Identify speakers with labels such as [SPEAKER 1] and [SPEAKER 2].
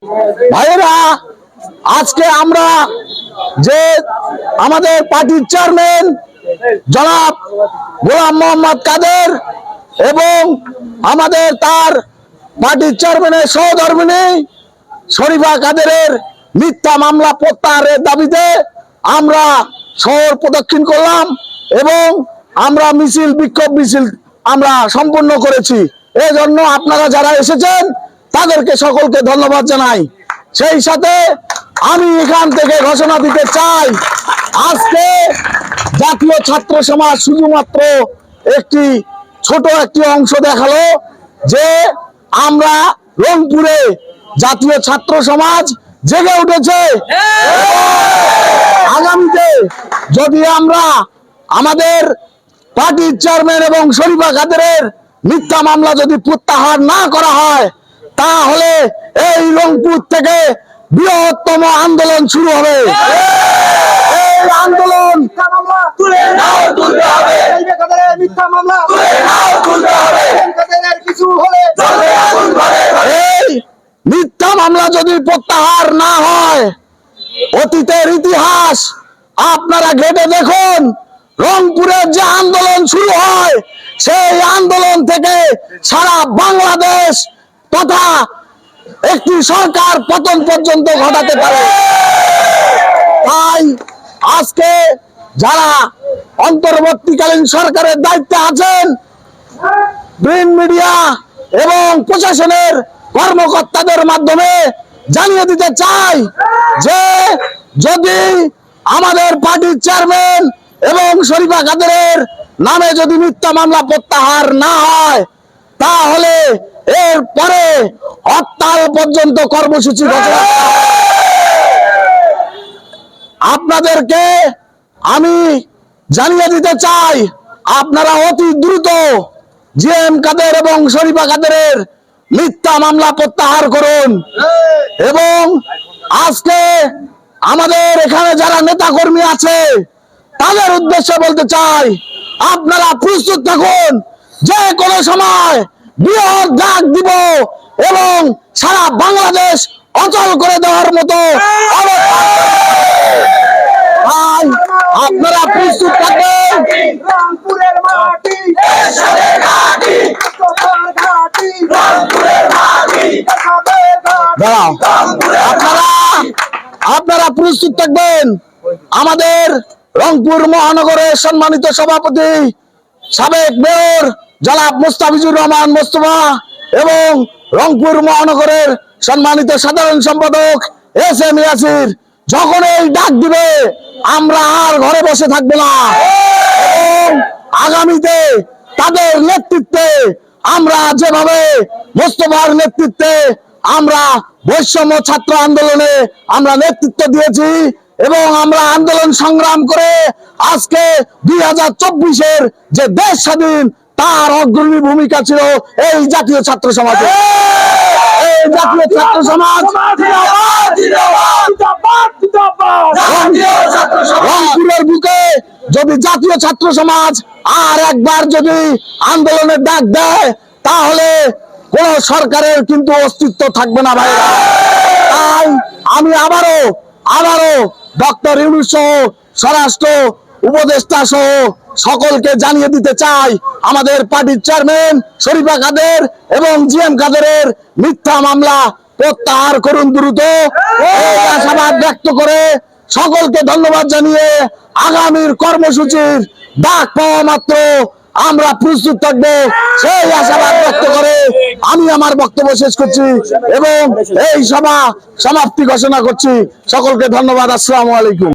[SPEAKER 1] ভাইয়েরা, আজকে আমরা যে আমাদের পার্টির চেয়ারম্যান জনাব গোলাম মোহাম্মদ কাদের এবং আমাদের তার পার্টির চেয়ারম্যানের সহধর্মিণী শরীফা কাদেরের মিথ্যা মামলা প্রত্যাহারের দাবিতে আমরা শহর প্রদক্ষিণ করলাম এবং আমরা বিক্ষোভ মিছিল আমরা সম্পন্ন করেছি। এই জন্য আপনারা যারা এসেছেন তাদেরকে সকলকে ধন্যবাদ জানাই। সেই সাথে আমি এখান থেকে ঘোষণা দিতে চাই, আজকে জাতীয় ছাত্র সমাজ শুধুমাত্র ছোট একটি অংশ দেখালো যে আমরা রংপুরে জাতীয় ছাত্র সমাজ জেগে উঠেছে। আগামীতে যদি আমরা আমাদের পার্টির চেয়ারম্যান এবং শরীফা কাদেরের মিথ্যা মামলা যদি প্রত্যাহার না করা হয়, তাহলে এই রংপুর থেকে বৃহত্তম আন্দোলন শুরু হবে। এই আন্দোলন এই মিথ্যা মামলা যদি প্রত্যাহার না হয়, অতীতের ইতিহাস আপনারা ঘেটে দেখুন, রংপুরের যে আন্দোলন শুরু হয় সেই আন্দোলন থেকে সারা বাংলাদেশ তথা একটি সরকার পতন পর্যন্ত ঘটাতে পারে। তাই আজকে যারা অন্তর্বর্তীকালীন সরকারের দায়িত্বে আছেন, প্রিন্ট মিডিয়া এবং প্রশাসনের কর্মকর্তাদের মাধ্যমে জানিয়ে দিতে চাই যে যদি আমাদের পার্টির চেয়ারম্যান এবং শরীফা কাদেরের নামে যদি মিথ্যা মামলা প্রত্যাহার না হয়, তাহলে এর পরে হরতাল পর্যন্ত কর্মসূচি ঘোষণা। আপনাদেরকে আমি জানিয়ে দিতে চাই, আপনারা অতি দ্রুত জিএম কাদের এবং শরীফা কাদেরের মিথ্যা মামলা প্রত্যাহার করুন। এবং আজকে আমাদের এখানে যারা নেতাকর্মী আছে তাদের উদ্দেশ্যে বলতে চাই, আপনারা প্রস্তুত থাকুন, যে কোনো সময় বৃহৎ ডাক দিব এবং সারা বাংলাদেশ অচল করে দেওয়ার মতো আপনারা প্রস্তুত থাকবেন। আপনারা প্রস্তুত থাকবেন। আমাদের রংপুর মহানগরের সম্মানিত সভাপতি সাবেক মেয়র জনাব মুস্তাফিজুর রহমান মোস্তফা এবং রংপুর মহানগরের সম্মানিত সাধারণ সম্পাদক এস.এম. ইয়াসির যখন এই ডাক দিবে, আমরা আর ঘরে বসে থাকবো না এবং আগামীতে তাদের নেতৃত্বে আমরা যেভাবে মোস্তফার নেতৃত্বে আমরা বৈষম্য ছাত্র আন্দোলনে আমরা নেতৃত্ব দিয়েছি এবং আমরা আন্দোলন সংগ্রাম করে আজকে 2024-এর যে দেশ স্বাধীন, তার অগ্রণী ভূমিকা ছিল এই জাতীয় ছাত্র সমাজে। এই জাতীয় ছাত্র সমাজ রংপুরের বুকে যদি জাতীয় ছাত্র সমাজ আর একবার যদি আন্দোলনের ডাক দেয়, তাহলে কোন সরকারের কিন্তু অস্তিত্ব থাকবে না ভাইরা। তাই আমি আবারও ডক্টর ইউনূস সহ স্বরাষ্ট্র উপদেষ্টা সহ সকলকে জানিয়ে দিতে চাই, আমাদের পার্টির চেয়ারম্যান শরীফা কাদের এবং জিএম কাদেরের মিথ্যা মামলা প্রত্যাহার করুন দ্রুত। এই আশাবাদ ব্যক্ত করে সকলকে ধন্যবাদ জানিয়ে আগামীর কর্মসূচির ডাক পাওয়া মাত্র আমরা প্রস্তুত থাকবো, সেই আশাবাদ ব্যক্ত করে আমি আমার বক্তব্য শেষ করছি এবং এই সভা সমাপ্তি ঘোষণা করছি। সকলকে ধন্যবাদ। আসসালামু আলাইকুম।